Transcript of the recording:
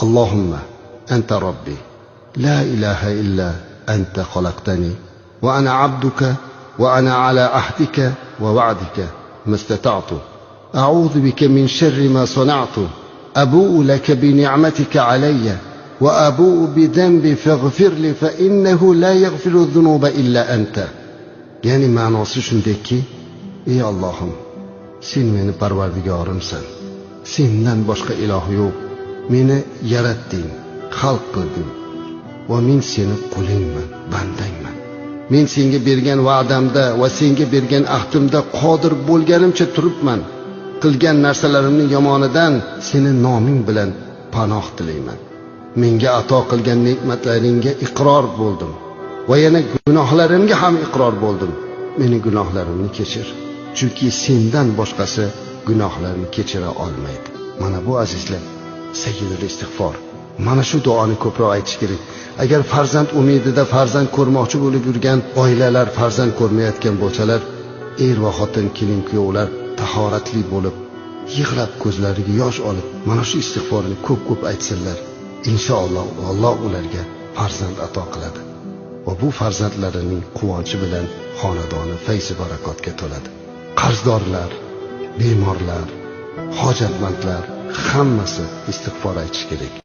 اللهم أنت ربي لا إله إلا أنت خلقتني وأنا عبدك وأنا على عهدك ووعدك ما استطعت أعوذ بك من شر ما صنعت أبوء لك بنعمتك علي وأبوء بذنبي فاغفر لي فإنه لا يغفر الذنوب إلا أنت. Yani ma'nosi shundayki, ey Allohim, sen meni parvardigorimsan. Sendan boshqa iloh yo'q. Meni yaratding, xalq qilding va men seni qulingman, bandangman. Men senga bergan va'damda va senga bergan ahdimda qodir bo'lganimcha turibman. Qilgan narsalarimning yomonidan seni noming bilan panoh tilayman. Menga ato qilgan ne'matlaringga iqror bo'ldim va yana gunohlarimga ham iqror bo'ldim. Meni gunohlarimni kechir, chunki sendan boshqasi gunohlarni kechira olmaydi. Mana bu azizlar, sayyidul istig'for. Mana shu duoni ko'proq aytish kerak. Agar farzand umidida farzand ko'rmoqchi bo'lib yurgan oilalar farzand ko'rmayotgan bo'lsalar, er va xotin, kelin kuyovlar tahoratli bo'lib, yig'lab ko'zlariga yosh olib, mana shu istig'forni ko'p aytsinlar. Inshaalloh Alloh ularga farzand ato qiladi. Va bu farzandlarining quvonchi bilan xonadoni fayz barakotga to'ladi. Qarzdorlar, bemorlar, hojatmandlar hammasi istig'for aytish kerak.